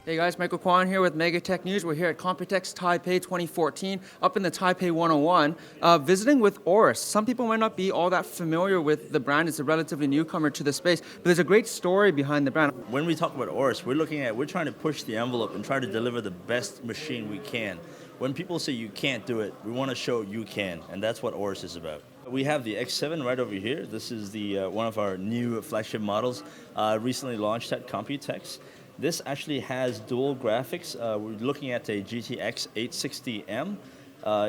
Hey guys, Michael Kwan here with Megatech News. We're here at COMPUTEX Taipei 2014, up in the Taipei 101, visiting with AORUS. Some people might not be all that familiar with the brand. It's a relatively newcomer to the space, but there's a great story behind the brand. When we talk about AORUS, we're trying to push the envelope and try to deliver the best machine we can. When people say you can't do it, we want to show you can, and that's what AORUS is about. We have the X7 right over here. This is the one of our new flagship models, recently launched at COMPUTEX. This actually has dual graphics. We're looking at a GTX 860M.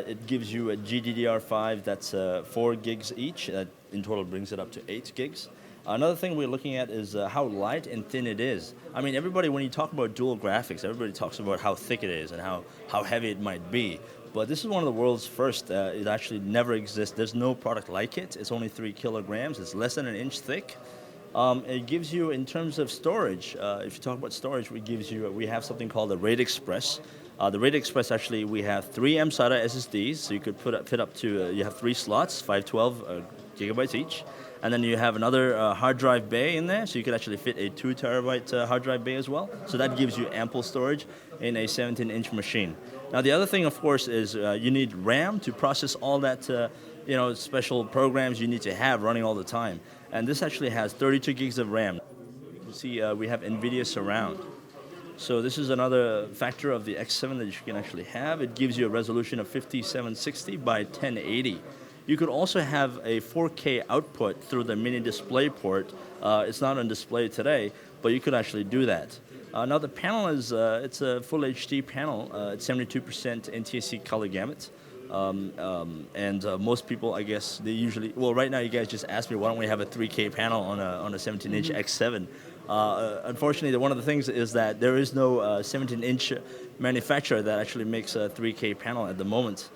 It gives you a GDDR5 that's 4 gigs each. That in total brings it up to 8 gigs. Another thing we're looking at is how light and thin it is. I mean, everybody, when you talk about dual graphics, everybody talks about how thick it is and how heavy it might be. But this is one of the world's first. It actually never exists. There's no product like it. It's only 3 kilograms. It's less than an inch thick. It gives you, in terms of storage, if you talk about storage, we have something called the RAID Express. The RAID Express, actually, we have 3 mSATA SSDs, so you could fit up to, you have 3 slots, 512 gigabytes each. And then you have another hard drive bay in there, so you could actually fit a 2 terabyte hard drive bay as well. So that gives you ample storage in a 17-inch machine. Now, the other thing, of course, is you need RAM to process all that special programs you need to have running all the time. And this actually has 32 gigs of RAM. You can see we have Nvidia Surround. So this is another factor of the X7 that you can actually have. It gives you a resolution of 5760 by 1080. You could also have a 4K output through the mini display port. It's not on display today, but you could actually do that. Now the panel is, it's a full HD panel. It's 72% NTSC color gamut. Most people, I guess, they usually, well, right now you guys just asked me why don't we have a 3K panel on a 17-inch X7. Unfortunately, one of the things is that there is no 17-inch manufacturer that actually makes a 3K panel at the moment.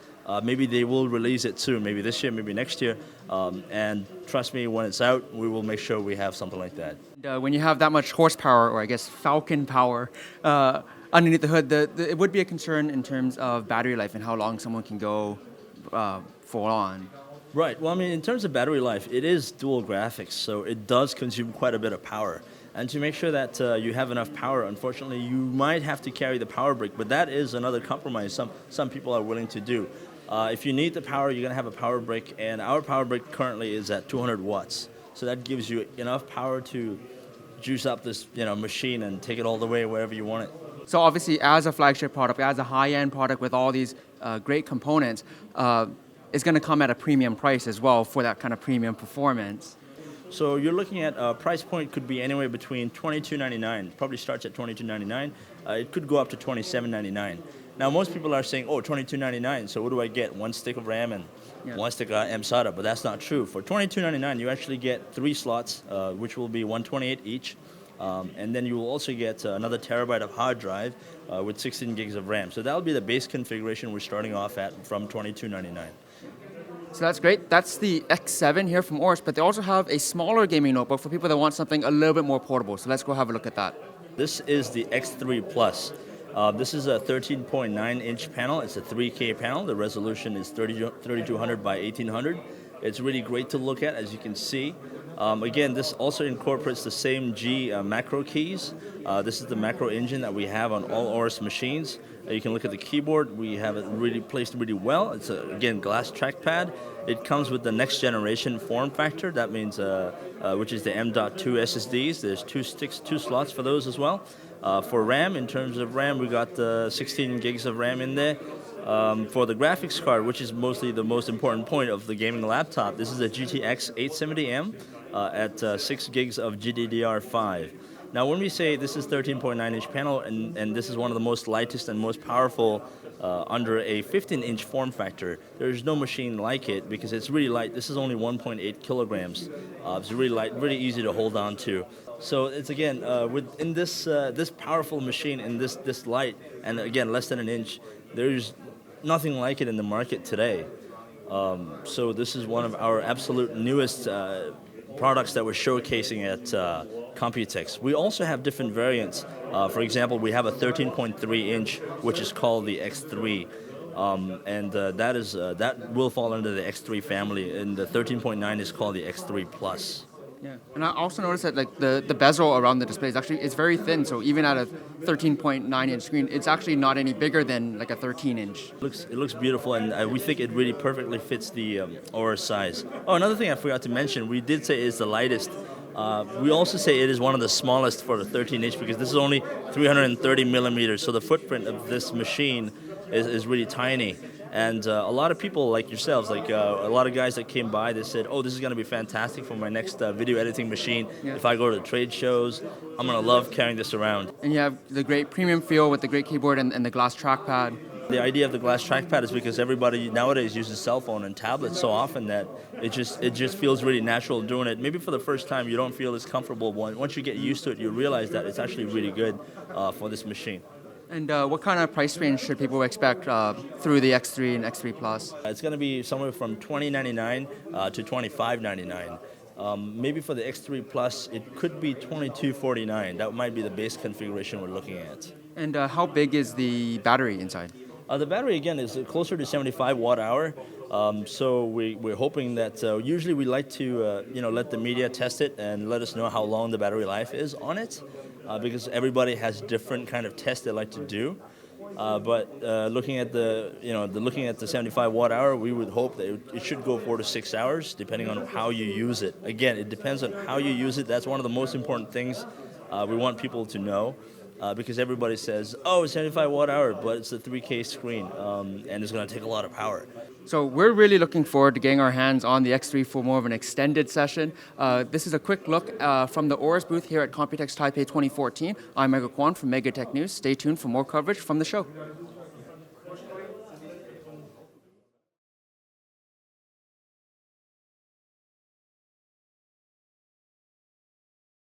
Maybe they will release it soon, maybe this year, maybe next year. And trust me, when it's out, we will make sure we have something like that. When you have that much horsepower, or I guess Falcon power, underneath the hood, it would be a concern in terms of battery life and how long someone can go full on. Right. Well, I mean, in terms of battery life, it is dual graphics, so it does consume quite a bit of power. And to make sure that you have enough power, unfortunately, you might have to carry the power brick, but that is another compromise some people are willing to do. If you need the power, you're going to have a power brick, and our power brick currently is at 200 watts. So that gives you enough power to juice up this machine and take it all the way wherever you want it. So obviously, as a flagship product, as a high-end product with all these great components, it's going to come at a premium price as well for that kind of premium performance. So you're looking at a price point could be anywhere between $22.99. Probably starts at $22.99. It could go up to $27.99. Now most people are saying, oh, $22.99. So what do I get? 1 stick of RAM and 1 stick of mSATA, but that's not true. For $22.99, you actually get 3 slots, which will be 128 each. And then you will also get another terabyte of hard drive with 16 gigs of RAM. So that will be the base configuration we're starting off at from $22.99. So that's great. That's the X7 here from AORUS, but they also have a smaller gaming notebook for people that want something a little bit more portable. So let's go have a look at that. This is the X3 Plus. This is a 13.9-inch panel. It's a 3K panel. The resolution is 3200 by 1800. It's really great to look at, as you can see. Again, this also incorporates the same G macro keys. This is the macro engine that we have on all AORUS machines. You can look at the keyboard. We have it really placed really well. It's again, glass trackpad. It comes with the next generation form factor. That means, which is the M.2 SSDs. There's 2 slots for those as well. For RAM, in terms of RAM, we got 16 gigs of RAM in there. For the graphics card, which is mostly the most important point of the gaming laptop, this is a GTX 870M at 6 gigs of GDDR5. Now, when we say this is 13.9-inch panel, and this is one of the most lightest and most powerful under a 15-inch form factor, there's no machine like it because it's really light. This is only 1.8 kilograms. It's really light, really easy to hold on to. So it's again, within this powerful machine in this light, and again, less than an inch, there's nothing like it in the market today. So this is one of our absolute newest products that we're showcasing at COMPUTEX. We also have different variants. For example, we have a 13.3-inch, which is called the X3. That will fall under the X3 family, and the 13.9 is called the X3 Plus. Yeah, and I also noticed that like the bezel around the display is actually it's very thin. So even at a 13.9-inch screen, it's actually not any bigger than like a 13-inch. It looks beautiful, and we think it really perfectly fits the Aura size. Oh, another thing I forgot to mention, we did say it's the lightest. We also say it is one of the smallest for the 13-inch because this is only 330 millimeters. So the footprint of this machine is really tiny. And a lot of people like yourselves, like a lot of guys that came by, they said, "Oh, this is going to be fantastic for my next video editing machine. Yeah. If I go to trade shows, I'm going to love carrying this around." And you have the great premium feel with the great keyboard and the glass trackpad. The idea of the glass trackpad is because everybody nowadays uses cell phone and tablets so often that it just feels really natural doing it. Maybe for the first time you don't feel as comfortable. Once you get used to it, you realize that it's actually really good for this machine. And what kind of price range should people expect through the X3 and X3 Plus? It's going to be somewhere from $20.99 to $25.99. Maybe for the X3 Plus, it could be $22.49. That might be the base configuration we're looking at. And how big is the battery inside? The battery, again, is closer to 75 watt-hour. So we're hoping that usually we like to let the media test it and let us know how long the battery life is on it, because everybody has different kind of tests they like to do. But looking at the 75 watt-hour, we would hope that it should go 4 to 6 hours, depending on how you use it. Again, it depends on how you use it. That's one of the most important things we want people to know. Because everybody says, "Oh, it's 75 watt-hour," but it's a 3K screen, and it's going to take a lot of power. So we're really looking forward to getting our hands on the X3 for more of an extended session. This is a quick look from the AORUS booth here at COMPUTEX Taipei 2014. I'm Michael Kwan from Megatech News. Stay tuned for more coverage from the show.